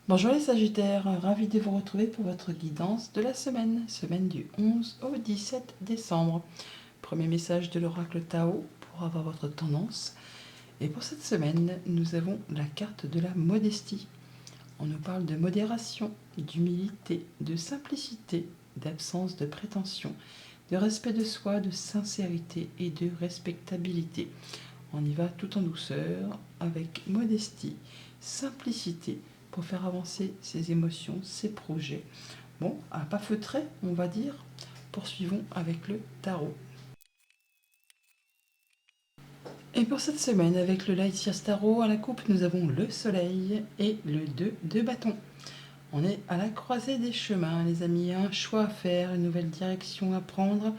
Bonjour les Sagittaires, ravi de vous retrouver pour votre guidance de la semaine du 11 au 17 décembre. Premier message de l'oracle Tao pour avoir votre tendance. Et pour cette semaine, nous avons la carte de la modestie. On nous parle de modération, d'humilité, de simplicité, d'absence de prétention, de respect de soi, de sincérité et de respectabilité. On y va tout en douceur, avec modestie, simplicité, pour faire avancer ses émotions, ses projets. Bon, à pas feutrer, on va dire. Poursuivons avec le tarot. Et pour cette semaine, avec le Light Years Tarot à la coupe, nous avons le soleil et le 2 de bâton. On est à la croisée des chemins, les amis. Un choix à faire, une nouvelle direction à prendre.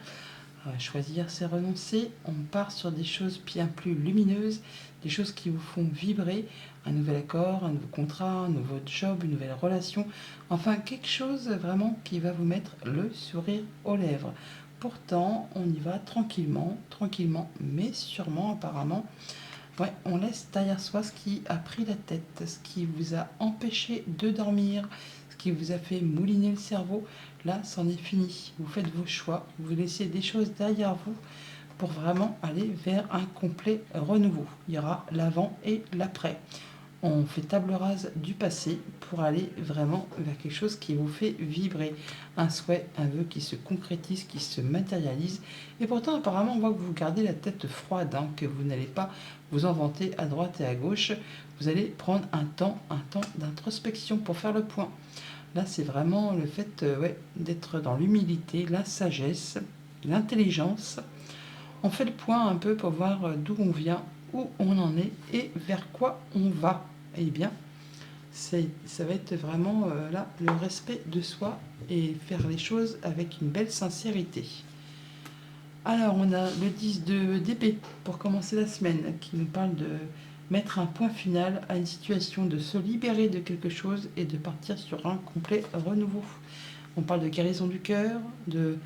Choisir, c'est renoncer. On part sur des choses bien plus lumineuses, des choses qui vous font vibrer. Un nouvel accord, un nouveau contrat, un nouveau job, une nouvelle relation. Enfin, quelque chose vraiment qui va vous mettre le sourire aux lèvres. Pourtant, on y va tranquillement, tranquillement, mais sûrement, apparemment. Ouais, on laisse derrière soi ce qui a pris la tête, ce qui vous a empêché de dormir, ce qui vous a fait mouliner le cerveau. Là, c'en est fini. Vous faites vos choix, vous laissez des choses derrière vous pour vraiment aller vers un complet renouveau. Il y aura l'avant et l'après. On fait table rase du passé pour aller vraiment vers quelque chose qui vous fait vibrer. Un souhait, un vœu qui se concrétise, qui se matérialise. Et pourtant, apparemment, on voit que vous gardez la tête froide, hein, que vous n'allez pas vous en vanter à droite et à gauche. Vous allez prendre un temps d'introspection pour faire le point. Là, c'est vraiment le fait d'être dans l'humilité, la sagesse, l'intelligence. On fait le point un peu pour voir d'où on vient, où on en est et vers quoi on va. Eh bien, ça va être vraiment là le respect de soi et faire les choses avec une belle sincérité. Alors, on a le 10 d'épée pour commencer la semaine qui nous parle de mettre un point final à une situation, de se libérer de quelque chose et de partir sur un complet renouveau. On parle de guérison du cœur, de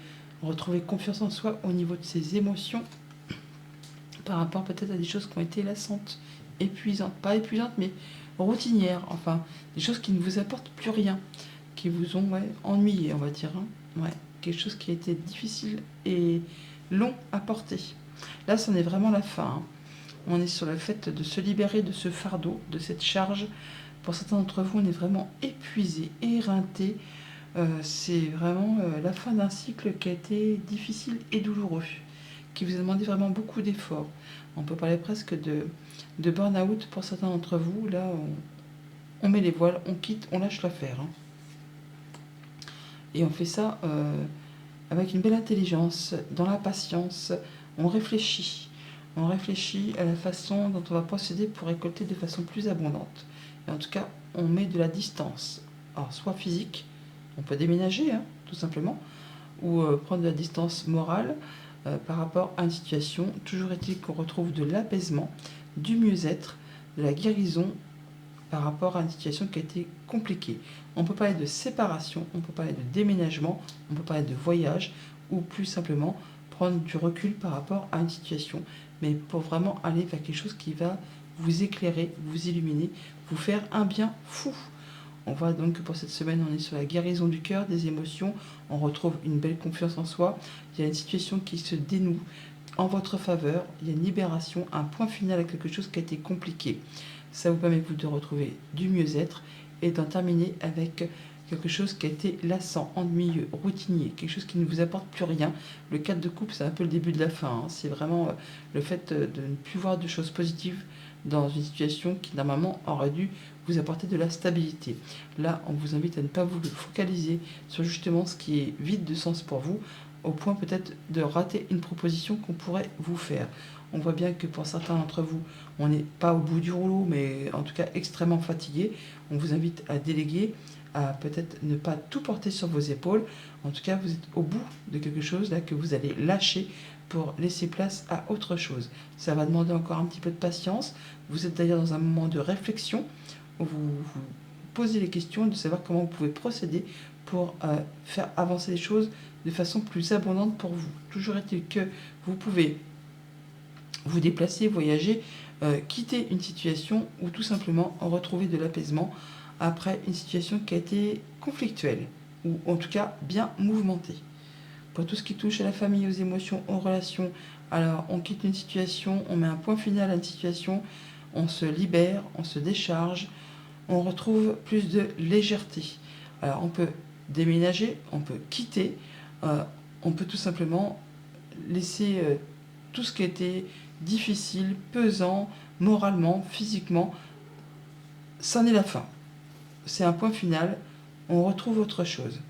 retrouver confiance en soi au niveau de ses émotions par rapport peut-être à des choses qui ont été lassantes, épuisantes, pas épuisantes mais routinières, enfin des choses qui ne vous apportent plus rien, qui vous ont ennuyé, on va dire. Ouais, quelque chose qui a été difficile et long à porter. Là, c'en est vraiment la fin. On est sur le fait de se libérer de ce fardeau, de cette charge. Pour certains d'entre vous, on est vraiment épuisé, éreinté. C'est vraiment la fin d'un cycle qui a été difficile et douloureux, qui vous a demandé vraiment beaucoup d'efforts. On peut parler presque de burn-out pour certains d'entre vous. Là, on met les voiles, on quitte, on lâche l'affaire. Et on fait ça avec une belle intelligence, dans la patience. On réfléchit. On réfléchit à la façon dont on va procéder pour récolter de façon plus abondante. Et en tout cas, on met de la distance. Alors, soit physique, on peut déménager, tout simplement, ou prendre de la distance morale par rapport à une situation. Toujours est-il qu'on retrouve de l'apaisement, du mieux-être, de la guérison par rapport à une situation qui a été compliquée. On peut parler de séparation, on peut parler de déménagement, on peut parler de voyage, ou plus simplement prendre du recul par rapport à une situation, mais pour vraiment aller vers quelque chose qui va vous éclairer, vous illuminer, vous faire un bien fou. On voit donc que pour cette semaine, on est sur la guérison du cœur, des émotions, on retrouve une belle confiance en soi, il y a une situation qui se dénoue en votre faveur, il y a une libération, un point final à quelque chose qui a été compliqué. Ça vous permet vous de retrouver du mieux-être et d'en terminer avec quelque chose qui a été lassant, ennuyeux, routinier, quelque chose qui ne vous apporte plus rien. Le 4 de coupe, c'est un peu le début de la fin. C'est vraiment le fait de ne plus voir de choses positives dans une situation qui normalement aurait dû vous apporter de la stabilité. Là, on vous invite à ne pas vous focaliser sur justement ce qui est vide de sens pour vous, au point peut-être de rater une proposition qu'on pourrait vous faire. On voit bien que pour certains d'entre vous, on n'est pas au bout du rouleau, mais en tout cas extrêmement fatigué. On vous invite à déléguer, à peut-être ne pas tout porter sur vos épaules. En tout cas, vous êtes au bout de quelque chose là que vous allez lâcher pour laisser place à autre chose. Ça va demander encore un petit peu de patience. Vous êtes d'ailleurs dans un moment de réflexion où vous posez les questions de savoir comment vous pouvez procéder pour faire avancer les choses de façon plus abondante pour vous. Toujours est-il que vous pouvez vous déplacer, voyager, quitter une situation ou tout simplement retrouver de l'apaisement, après une situation qui a été conflictuelle, ou en tout cas bien mouvementée. Pour tout ce qui touche à la famille, aux émotions, aux relations, alors on quitte une situation, on met un point final à une situation, on se libère, on se décharge, on retrouve plus de légèreté. Alors on peut déménager, on peut quitter, on peut tout simplement laisser tout ce qui était difficile, pesant, moralement, physiquement, c'en est la fin. C'est un point final, on retrouve autre chose.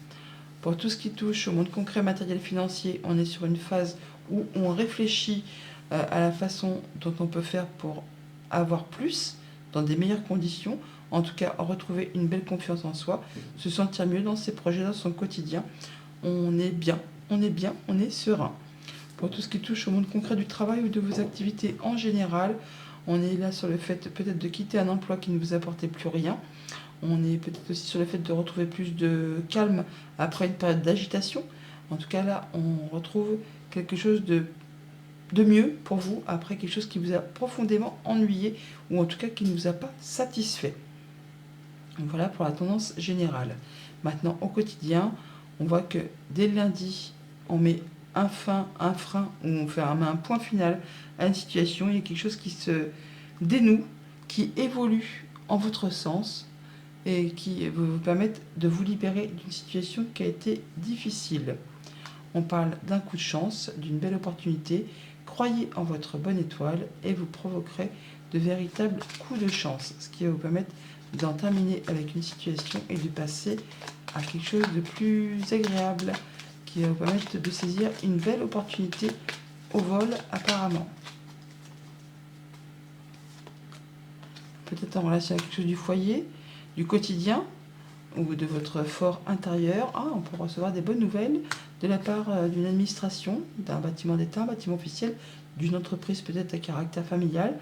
Pour tout ce qui touche au monde concret, matériel, financier, on est sur une phase où on réfléchit à la façon dont on peut faire pour avoir plus, dans des meilleures conditions, en tout cas retrouver une belle confiance en soi, se sentir mieux dans ses projets, dans son quotidien. On est bien, on est bien, on est serein. Pour tout ce qui touche au monde concret du travail ou de vos activités en général, on est là sur le fait peut-être de quitter un emploi qui ne vous apportait plus rien. On est peut-être aussi sur le fait de retrouver plus de calme après une période d'agitation. En tout cas, là, on retrouve quelque chose de mieux pour vous après quelque chose qui vous a profondément ennuyé ou en tout cas qui ne vous a pas satisfait. Donc voilà pour la tendance générale. Maintenant, au quotidien, on voit que dès le lundi, on met un frein, ou on fait un point final à une situation. Il y a quelque chose qui se dénoue, qui évolue en votre sens et qui vous permettre de vous libérer d'une situation qui a été difficile. On parle d'un coup de chance, d'une belle opportunité. Croyez en votre bonne étoile et vous provoquerez de véritables coups de chance, ce qui va vous permettre d'en terminer avec une situation et de passer à quelque chose de plus agréable, qui va vous permettre de saisir une belle opportunité au vol apparemment. Peut-être en relation avec quelque chose du foyer, du quotidien ou de votre fort intérieur. On peut recevoir des bonnes nouvelles de la part d'une administration, d'un bâtiment d'État, un bâtiment officiel, d'une entreprise peut-être à caractère familial.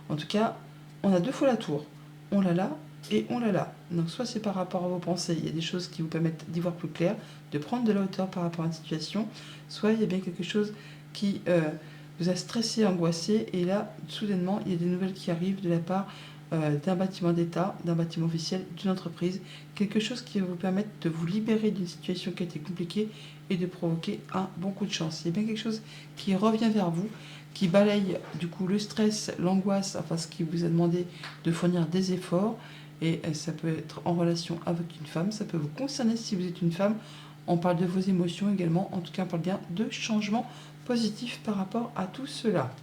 En tout cas, on a 2 fois la tour. On l'a là et on l'a là. Donc soit c'est par rapport à vos pensées, il y a des choses qui vous permettent d'y voir plus clair, de prendre de la hauteur par rapport à une situation, soit il y a bien quelque chose qui vous a stressé, angoissé, et là, soudainement, il y a des nouvelles qui arrivent de la part d'un bâtiment d'État, d'un bâtiment officiel, d'une entreprise, quelque chose qui va vous permettre de vous libérer d'une situation qui a été compliquée et de provoquer un bon coup de chance. Il y a bien quelque chose qui revient vers vous, qui balaye du coup le stress, l'angoisse, enfin ce qui vous a demandé de fournir des efforts, et ça peut être en relation avec une femme, ça peut vous concerner si vous êtes une femme. On parle de vos émotions également, en tout cas on parle bien de changements positifs par rapport à tout cela.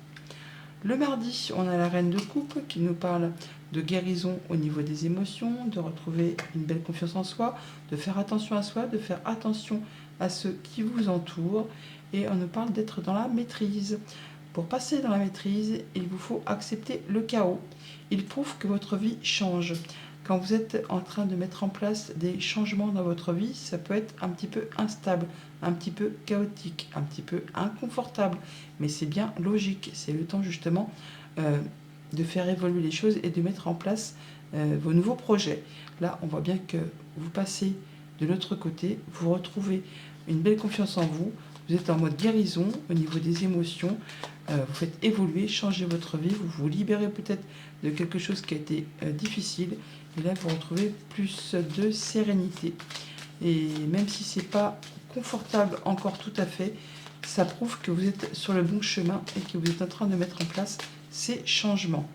Le mardi, on a la reine de coupe qui nous parle de guérison au niveau des émotions, de retrouver une belle confiance en soi, de faire attention à soi, de faire attention à ceux qui vous entourent, et on nous parle d'être dans la maîtrise. Pour passer dans la maîtrise, il vous faut accepter le chaos. Il prouve que votre vie change. Quand vous êtes en train de mettre en place des changements dans votre vie, ça peut être un petit peu instable, un petit peu chaotique, un petit peu inconfortable, mais c'est bien logique. C'est le temps justement de faire évoluer les choses et de mettre en place vos nouveaux projets. Là, on voit bien que vous passez de l'autre côté, vous retrouvez une belle confiance en vous, vous êtes en mode guérison au niveau des émotions, vous faites évoluer, changer votre vie, vous vous libérez peut-être de quelque chose qui a été difficile, et là vous retrouvez plus de sérénité. Et même si c'est pas confortable encore tout à fait, ça prouve que vous êtes sur le bon chemin et que vous êtes en train de mettre en place ces changements.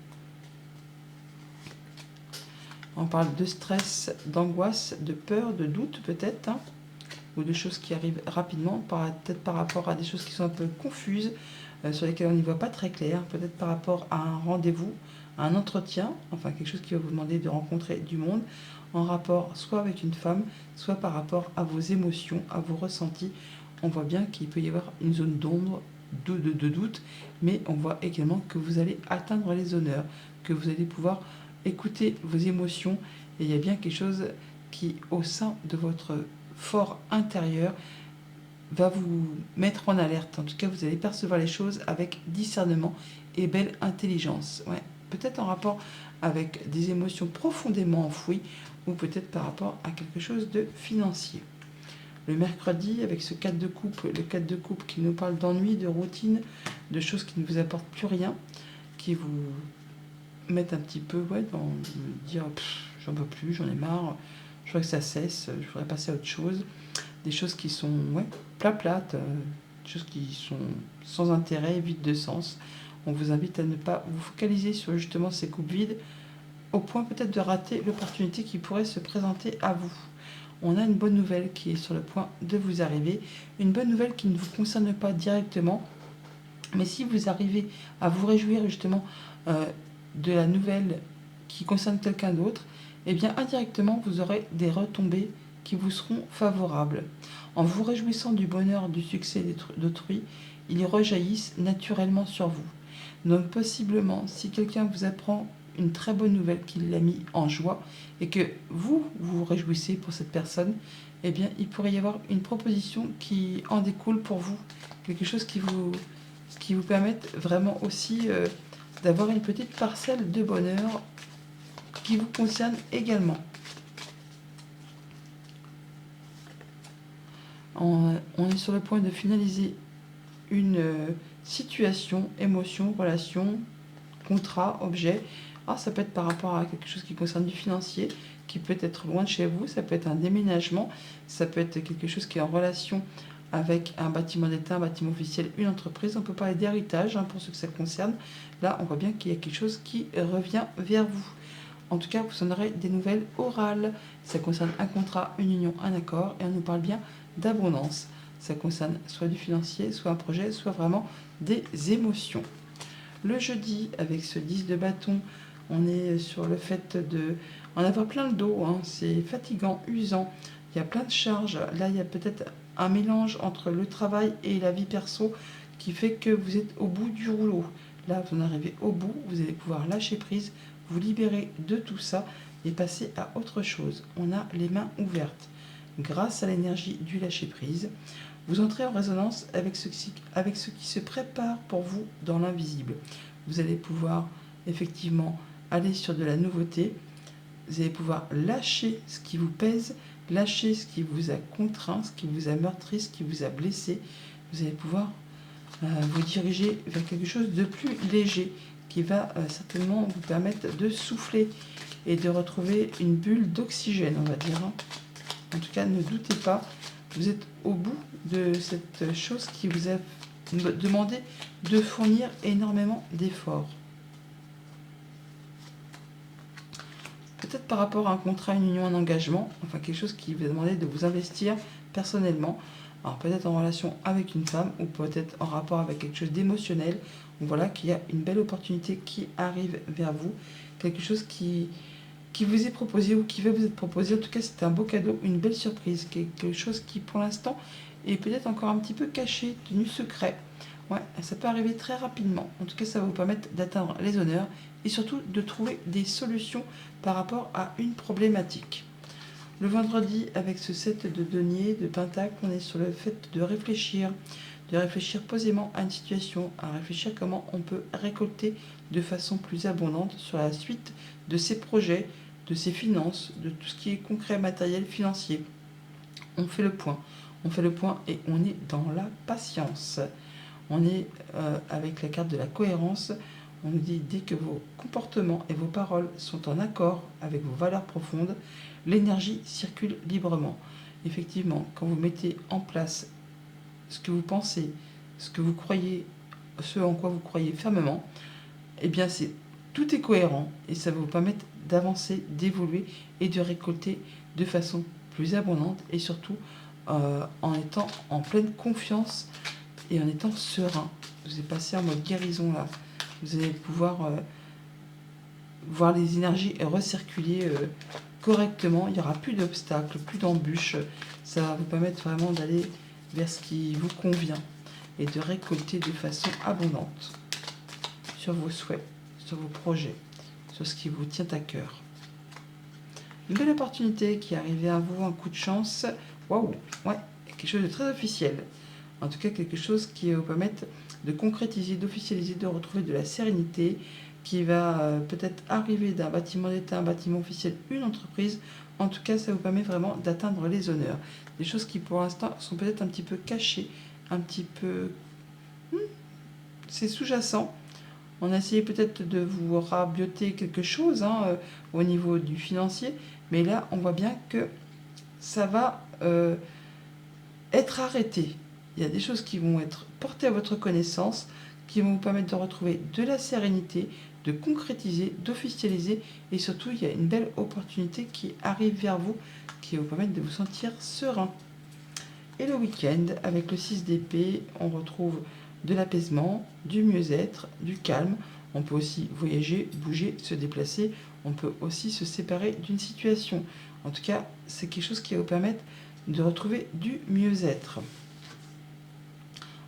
On parle de stress, d'angoisse, de peur, de doute peut-être, ou de choses qui arrivent rapidement, peut-être par rapport à des choses qui sont un peu confuses, sur lesquelles on n'y voit pas très clair, peut-être par rapport à un rendez-vous, à un entretien, enfin quelque chose qui va vous demander de rencontrer du monde, en rapport soit avec une femme, soit par rapport à vos émotions, à vos ressentis. On voit bien qu'il peut y avoir une zone d'ombre, de doute, mais on voit également que vous allez atteindre les honneurs, que vous allez pouvoir écouter vos émotions, et il y a bien quelque chose qui, au sein de votre fort intérieur, va vous mettre en alerte. En tout cas, vous allez percevoir les choses avec discernement et belle intelligence. Ouais. Peut-être en rapport avec des émotions profondément enfouies, ou peut-être par rapport à quelque chose de financier. Le mercredi, avec ce 4 de coupe, le 4 de coupe qui nous parle d'ennui, de routine, de choses qui ne vous apportent plus rien, qui vous mettent un petit peu dans dire j'en peux plus, j'en ai marre, je voudrais que ça cesse, je voudrais passer à autre chose. Des choses qui sont plates, des choses qui sont sans intérêt, vides de sens. On vous invite à ne pas vous focaliser sur justement ces coupes vides, au point peut-être de rater l'opportunité qui pourrait se présenter à vous. On a une bonne nouvelle qui est sur le point de vous arriver, une bonne nouvelle qui ne vous concerne pas directement, mais si vous arrivez à vous réjouir justement de la nouvelle qui concerne quelqu'un d'autre, eh bien indirectement vous aurez des retombées qui vous seront favorables. En vous réjouissant du bonheur, du succès d'autrui, ils rejaillissent naturellement sur vous. Donc possiblement, si quelqu'un vous apprend une très bonne nouvelle qui l'a mis en joie et que vous vous réjouissez pour cette personne, eh bien il pourrait y avoir une proposition qui en découle pour vous, quelque chose qui vous permette vraiment aussi d'avoir une petite parcelle de bonheur qui vous concerne également. On est sur le point de finaliser une situation, émotion, relation, contrat, objet. Alors, ça peut être par rapport à quelque chose qui concerne du financier, qui peut être loin de chez vous, ça peut être un déménagement, ça peut être quelque chose qui est en relation avec un bâtiment d'État, un bâtiment officiel, une entreprise. On peut parler d'héritage pour ceux que ça concerne. Là, on voit bien qu'il y a quelque chose qui revient vers vous. En tout cas, vous en aurez des nouvelles orales. Ça concerne un contrat, une union, un accord, et on nous parle bien d'abondance. Ça concerne soit du financier, soit un projet, soit vraiment des émotions. Le jeudi, avec ce 10 de bâton, on est sur le fait de en avoir plein le dos. C'est fatigant, usant. Il y a plein de charges. Là, il y a peut-être un mélange entre le travail et la vie perso qui fait que vous êtes au bout du rouleau. Là, vous en arrivez au bout. Vous allez pouvoir lâcher prise, vous libérer de tout ça et passer à autre chose. On a les mains ouvertes. Grâce à l'énergie du lâcher-prise, vous entrez en résonance avec ce qui se prépare pour vous dans l'invisible. Vous allez pouvoir effectivement aller sur de la nouveauté. Vous allez pouvoir lâcher ce qui vous pèse, lâcher ce qui vous a contraint, ce qui vous a meurtri, ce qui vous a blessé. Vous allez pouvoir vous diriger vers quelque chose de plus léger qui va certainement vous permettre de souffler et de retrouver une bulle d'oxygène, on va dire. En tout cas, ne doutez pas, vous êtes au bout de cette chose qui vous a demandé de fournir énormément d'efforts. Peut-être par rapport à un contrat, une union, un engagement, enfin quelque chose qui vous a demandé de vous investir personnellement. Alors peut-être en relation avec une femme ou peut-être en rapport avec quelque chose d'émotionnel. Voilà qu'il y a une belle opportunité qui arrive vers vous, quelque chose qui vous est proposé ou qui va vous être proposé. En tout cas, c'est un beau cadeau, une belle surprise, quelque chose qui pour l'instant est peut-être encore un petit peu caché, tenu secret. Ouais, ça peut arriver très rapidement. En tout cas, ça va vous permettre d'atteindre les honneurs et surtout de trouver des solutions par rapport à une problématique. Le vendredi, avec ce 7 de denier, de pentacle, on est sur le fait de réfléchir posément à une situation, à réfléchir comment on peut récolter de façon plus abondante sur la suite de ses projets, de ses finances, de tout ce qui est concret, matériel, financier. On fait le point et on est dans la patience. On est avec la carte de la cohérence. On nous dit dès que vos comportements et vos paroles sont en accord avec vos valeurs profondes, l'énergie circule librement. Effectivement, quand vous mettez en place ce que vous pensez, ce que vous croyez, ce en quoi vous croyez fermement, eh bien tout est cohérent et ça va vous permettre d'avancer, d'évoluer et de récolter de façon plus abondante et surtout en étant en pleine confiance et en étant serein. Vous allez passer en mode guérison là. Vous allez pouvoir voir les énergies recirculer correctement. Il n'y aura plus d'obstacles, plus d'embûches. Ça va vous permettre vraiment d'aller vers ce qui vous convient et de récolter de façon abondante sur vos souhaits, sur vos projets, sur ce qui vous tient à cœur. Une belle opportunité qui est arrivée à vous, un coup de chance. Waouh, ouais, quelque chose de très officiel. En tout cas, quelque chose qui va vous permettre de concrétiser, d'officialiser, de retrouver de la sérénité, qui va peut-être arriver d'un bâtiment d'État, un bâtiment officiel, une entreprise. En tout cas, ça vous permet vraiment d'atteindre les honneurs. Des choses qui, pour l'instant, sont peut-être un petit peu cachées, un petit peu... c'est sous-jacent. On a essayé peut-être de vous rabioter quelque chose au niveau du financier, mais là, on voit bien que ça va être arrêté. Il y a des choses qui vont être portées à votre connaissance, qui vont vous permettre de retrouver de la sérénité, de concrétiser, d'officialiser, et surtout, il y a une belle opportunité qui arrive vers vous, qui va vous permettre de vous sentir serein. Et le week-end, avec le 6 d'épée, on retrouve de l'apaisement, du mieux-être, du calme. On peut aussi voyager, bouger, se déplacer. On peut aussi se séparer d'une situation. En tout cas, c'est quelque chose qui va vous permettre de retrouver du mieux-être.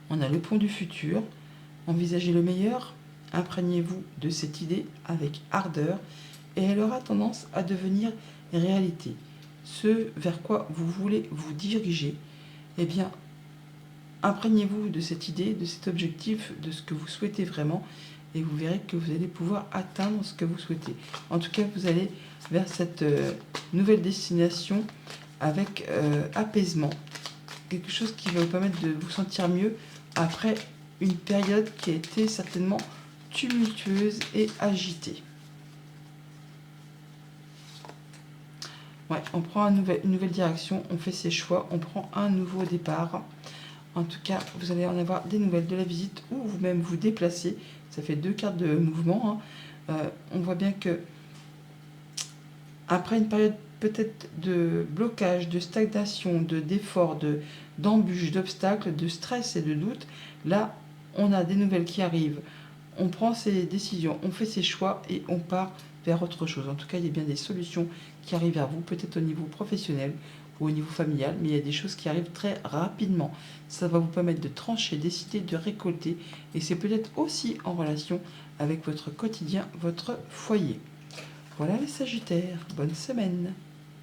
On a le pont du futur. Envisagez le meilleur. Imprégnez-vous de cette idée avec ardeur et elle aura tendance à devenir réalité. Ce vers quoi vous voulez vous diriger, eh bien, imprégnez-vous de cette idée, de cet objectif, de ce que vous souhaitez vraiment, et vous verrez que vous allez pouvoir atteindre ce que vous souhaitez. En tout cas, vous allez vers cette nouvelle destination avec apaisement, quelque chose qui va vous permettre de vous sentir mieux après une période qui a été certainement tumultueuse et agitée. Ouais, on prend une nouvelle direction, on fait ses choix, on prend un nouveau départ. En tout cas, vous allez en avoir des nouvelles de la visite ou vous-même vous déplacer. Ça fait 2 cartes de mouvement. On voit bien que après une période peut-être de blocage, de stagnation, d'effort, d'embûches, d'obstacles, de stress et de doute, là, on a des nouvelles qui arrivent. On prend ses décisions, on fait ses choix et on part vers autre chose. En tout cas, il y a bien des solutions qui arrivent vers vous, peut-être au niveau professionnel ou au niveau familial, mais il y a des choses qui arrivent très rapidement. Ça va vous permettre de trancher, décider, de récolter, et c'est peut-être aussi en relation avec votre quotidien, votre foyer. Voilà les Sagittaires, bonne semaine.